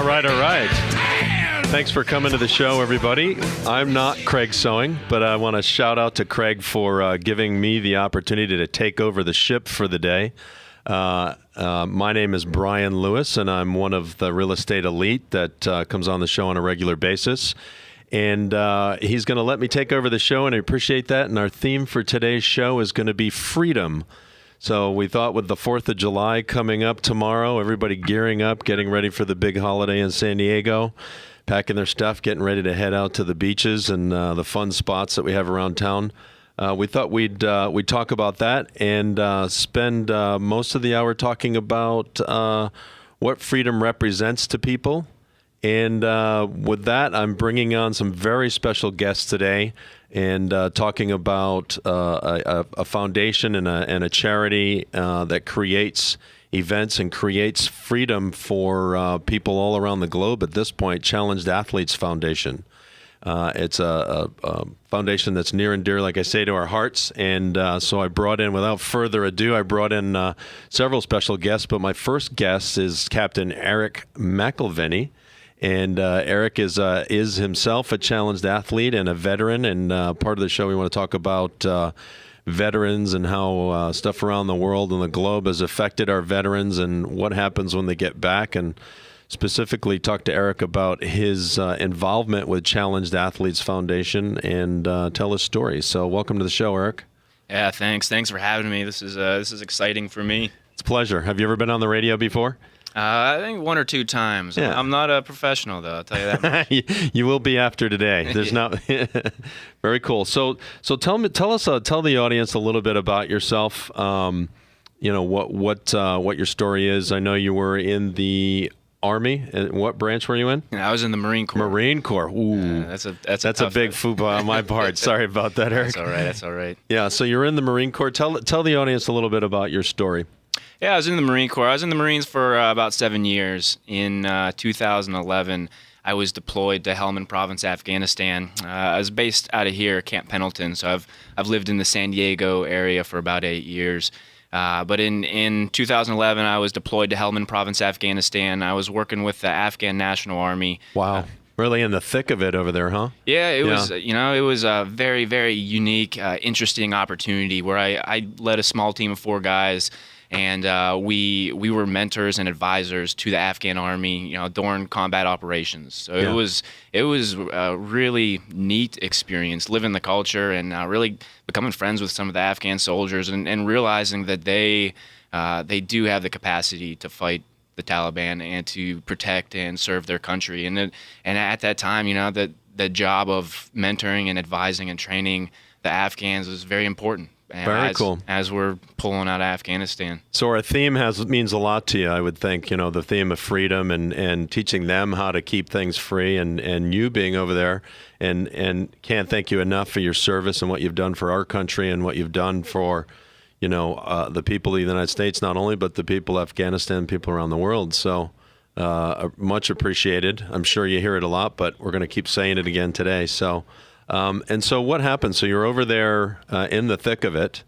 right. Thanks for coming to the show, everybody. I'm not Craig Sewing, but I want to shout out to Craig for giving me the opportunity to take over the ship for the day. My name is Brian Lewis, and I'm one of the real estate elite that comes on the show on a regular basis. And he's going to let me take over the show, and I appreciate that. And our theme for today's show is going to be freedom. So we thought with the 4th of July coming up tomorrow, everybody gearing up, getting ready for the big holiday in San Diego, packing their stuff, getting ready to head out to the beaches and the fun spots that we have around town. We thought we'd talk about that and spend most of the hour talking about what freedom represents to people. And with that, I'm bringing on some very special guests today and talking about a foundation and a charity that creates events and creates freedom for people all around the globe at this point, Challenged Athletes Foundation. It's a foundation that's near and dear, like I say, to our hearts. And so I brought in, without further ado, several special guests. But my first guest is Captain Eric McElvenny. And Eric is himself a challenged athlete and a veteran. And part of the show, we want to talk about veterans and how stuff around the world and the globe has affected our veterans and what happens when they get back. And specifically talk to Eric about his involvement with Challenged Athletes Foundation and tell his story. So welcome to the show, Eric. Yeah, thanks. Thanks for having me. This is exciting for me. It's a pleasure. Have you ever been on the radio before? I think 1 or 2 times. Yeah. I'm not a professional, though. I'll tell you that much. You will be after today. There's not. Very cool. So tell the audience a little bit about yourself. What your story is. I know you were in the Army. What branch were you in? Yeah, I was in the Marine Corps. Marine Corps. Ooh, that's a big fupa on my part. Sorry about that, Eric. That's all right. Yeah. So you're in the Marine Corps. Tell the audience a little bit about your story. Yeah, I was in the Marine Corps. I was in the Marines for about 7 years. In 2011, I was deployed to Helmand Province, Afghanistan. I was based out of here, Camp Pendleton. So I've lived in the San Diego area for about 8 years. But in 2011, I was deployed to Helmand Province, Afghanistan. I was working with the Afghan National Army. Wow. Really in the thick of it over there, huh? Yeah, it was a very, very unique, interesting opportunity where I led a small team of 4 guys. And we were mentors and advisors to the Afghan Army, during combat operations. So it was a really neat experience, living the culture and really becoming friends with some of the Afghan soldiers and realizing that they do have the capacity to fight the Taliban and to protect and serve their country. And at that time, the job of mentoring and advising and training the Afghans was very important. Very cool. As we're pulling out of Afghanistan. So our theme means a lot to you, I would think, the theme of freedom and teaching them how to keep things free and you being over there and can't thank you enough for your service and what you've done for our country and what you've done for, the people of the United States, not only, but the people of Afghanistan, people around the world. So much appreciated. I'm sure you hear it a lot, but we're going to keep saying it again today. So. And so what happened? So you're over there in the thick of it.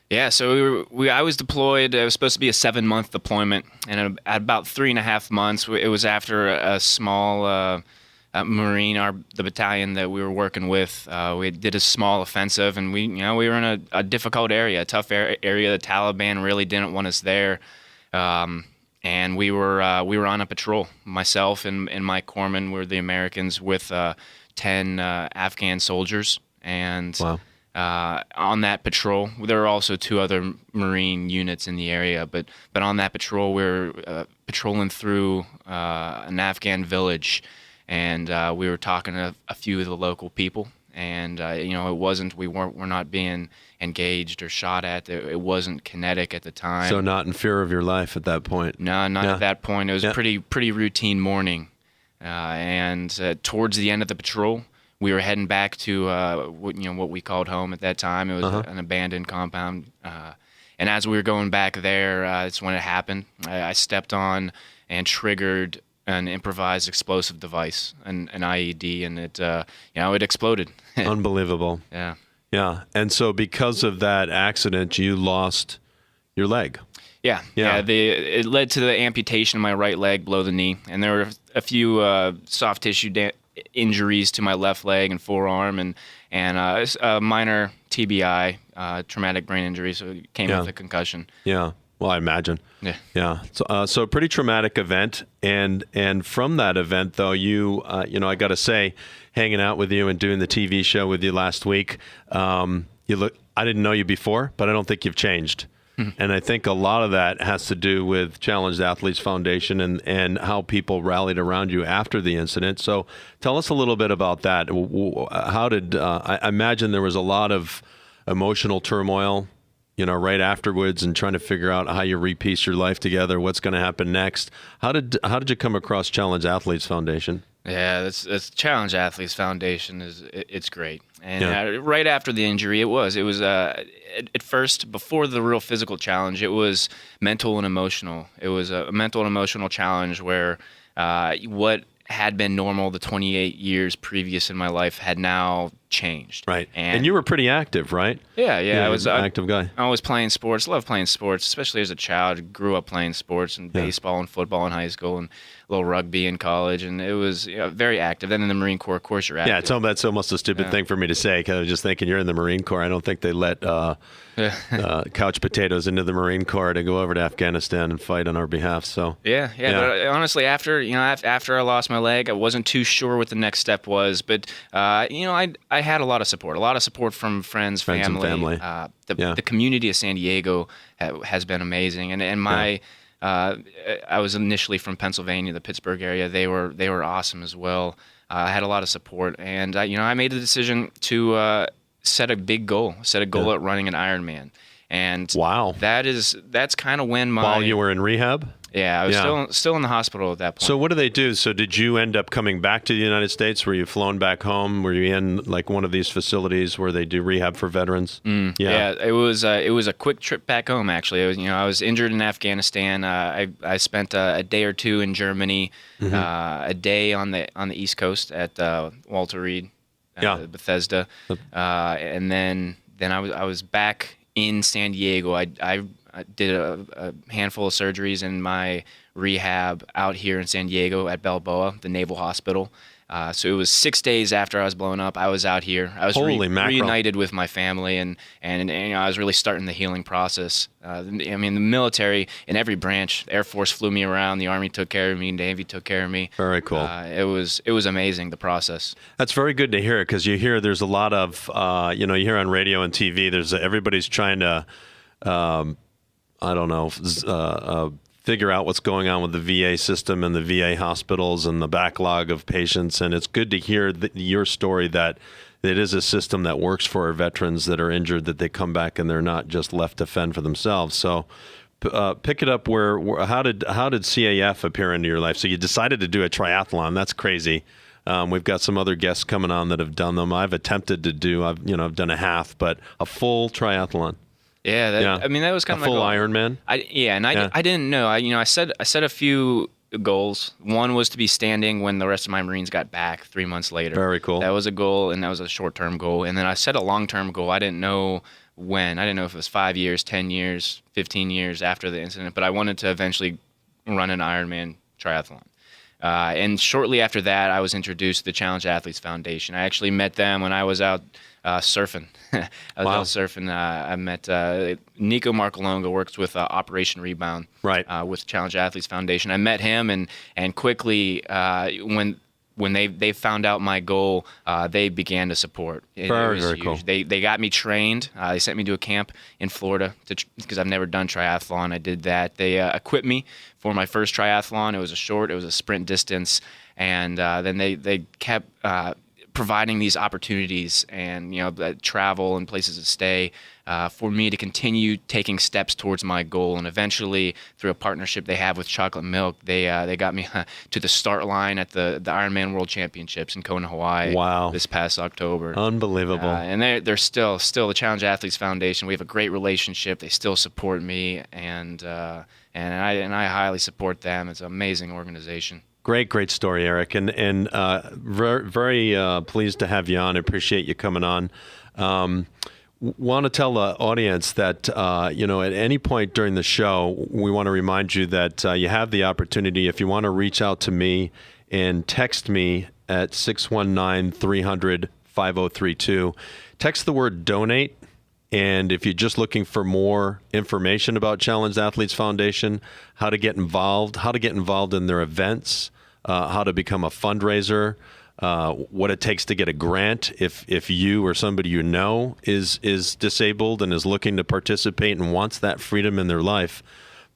Yeah, so I was deployed. It was supposed to be a 7-month deployment, and at about 3.5 months, it was after a small Marine, the battalion that we were working with. We did a small offensive, and we were in a difficult area, a tough area. The Taliban really didn't want us there, and we were on a patrol. Myself and my corpsman were the Americans with 10 Afghan soldiers, and wow. On that patrol, there were also 2 other Marine units in the area, but on that patrol, we were patrolling through an Afghan village, and we were talking to a few of the local people, and we're not being engaged or shot at. It wasn't kinetic at the time. So not in fear of your life at that point. No, not at that point. It was a pretty routine morning. And towards the end of the patrol, we were heading back to what we called home at that time. It was an abandoned compound. And as we were going back there, it's when it happened. I stepped on and triggered an improvised explosive device, an IED, and it exploded. Unbelievable. Yeah. Yeah. And so because of that accident, you lost your leg. It led to the amputation of my right leg below the knee, and there were a few soft tissue injuries to my left leg and forearm, and a minor TBI, traumatic brain injury, so it came with a concussion. Yeah. Well, I imagine. Yeah. So a pretty traumatic event, and from that event, though, I got to say, hanging out with you and doing the TV show with you last week, you look. I didn't know you before, but I don't think you've changed. And I think a lot of that has to do with Challenged Athletes Foundation and how people rallied around you after the incident. So tell us a little bit about that. How did I imagine there was a lot of emotional turmoil, right afterwards, and trying to figure out how you repiece your life together, what's going to happen next. How did you come across Challenged Athletes Foundation? Yeah, that's Challenge Athletes Foundation it's great. And right after the injury, it was at first, before the real physical challenge, it was mental and emotional. It was a mental and emotional challenge where what had been normal the 28 years previous in my life had now changed. Right. And you were pretty active, right? Yeah. I was an active guy. I was playing sports, loved playing sports, especially as a child. Grew up playing sports and baseball and football in high school and a little rugby in college, and it was very active. Then in the Marine Corps, of course, you're active. Yeah, that's almost a stupid thing for me to say, because I was just thinking you're in the Marine Corps. I don't think they let couch potatoes into the Marine Corps to go over to Afghanistan and fight on our behalf. So yeah. But honestly, after I lost my leg, I wasn't too sure what the next step was. But I had a lot of support from friends, family. And family. The community of San Diego has been amazing, and my. I was initially from Pennsylvania, the Pittsburgh area. They were awesome as well. I had a lot of support, and I made the decision to set a big goal, at running an Ironman. And wow, that's kind of when while you were in rehab. Yeah, I was still in the hospital at that point. So what do they do? So did you end up coming back to the United States? Were you flown back home? Were you in like one of these facilities where they do rehab for veterans? Yeah, it was a quick trip back home. Actually, I was injured in Afghanistan. I spent a day or two in Germany, a day on the East Coast at Walter Reed, Bethesda, and then I was back in San Diego. I did a handful of surgeries in my rehab out here in San Diego at Balboa, the Naval Hospital. So it was 6 days after I was blown up. I was out here. I was reunited with my family, and I was really starting the healing process. The military in every branch, the Air Force flew me around, the Army took care of me, Navy took care of me. Very cool. It was amazing, the process. That's very good to hear, because you hear there's a lot of you hear on radio and TV. Everybody's trying to figure out what's going on with the VA system and the VA hospitals and the backlog of patients. And it's good to hear your story that it is a system that works for our veterans that are injured, that they come back and they're not just left to fend for themselves. So pick it up how did CAF appear into your life? So you decided to do a triathlon. That's crazy. We've got some other guests coming on that have done them. I've attempted to do, I've done a half, but a full triathlon. Yeah, that was kind of a full Ironman. I didn't know. I set a few goals. One was to be standing when the rest of my Marines got back 3 months later. Very cool. That was a goal, and that was a short-term goal. And then I set a long-term goal. I didn't know when. I didn't know if it was 5 years, 10 years, 15 years after the incident, but I wanted to eventually run an Ironman triathlon. And shortly after that, I was introduced to the Challenge Athletes Foundation. I actually met them when I was out surfing. I was out surfing. I met Nico Marcolonga, works with Operation Rebound, with Challenge Athletes Foundation. I met him, and quickly when they found out my goal, they began to support. Very cool. They got me trained. They sent me to a camp in Florida because I've never done triathlon. I did that. They equipped me for my first triathlon. It was a sprint distance, and then they kept providing these opportunities and travel and places to stay for me to continue taking steps towards my goal. And eventually, through a partnership they have with Chocolate Milk, they got me to the start line at the Ironman World Championships in Kona, Hawaii. Wow. This past October. Unbelievable. And they're still the Challenge Athletes Foundation. We have a great relationship. They still support me, and I highly support them. It's an amazing organization. Great story, Eric, and very pleased to have you on. I appreciate you coming on. want to tell the audience that, at any point during the show, we want to remind you that you have the opportunity, if you want to reach out to me and text me at 619-300-5032. Text the word donate. And if you're just looking for more information about Challenged Athletes Foundation, how to get involved in their events, how to become a fundraiser, what it takes to get a grant if you or somebody you know is disabled and is looking to participate and wants that freedom in their life,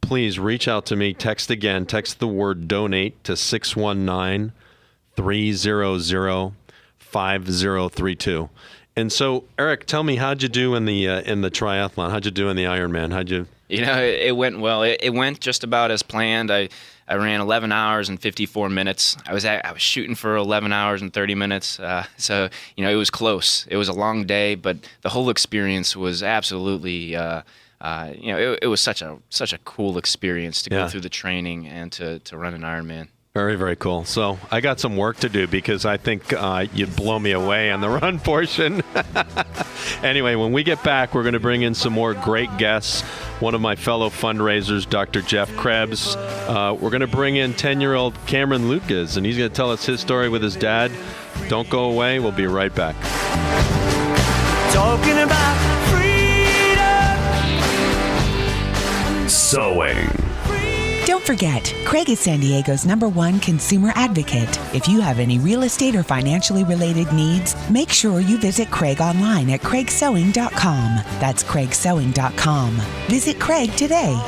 please reach out to me. Text the word donate to 619-300-5032. And so, Eric, tell me, how'd you do in the triathlon? How'd you do in the Ironman? It went well. It went just about as planned. I ran 11 hours and 54 minutes. I was shooting for 11 hours and 30 minutes. So it was close. It was a long day, but the whole experience was absolutely. It was such a cool experience to go through the training and to run an Ironman. Very, very cool. So I got some work to do because I think you'd blow me away on the run portion. Anyway, when we get back, we're going to bring in some more great guests. One of my fellow fundraisers, Dr. Jeff Krebs. We're going to bring in 10-year-old Cameron Lucas, and he's going to tell us his story with his dad. Don't go away. We'll be right back. Talking about freedom. Sewing. Don't forget, Craig is San Diego's #1 consumer advocate. If you have any real estate or financially related needs, make sure you visit Craig online at craigsewing.com. That's craigsewing.com. Visit Craig today.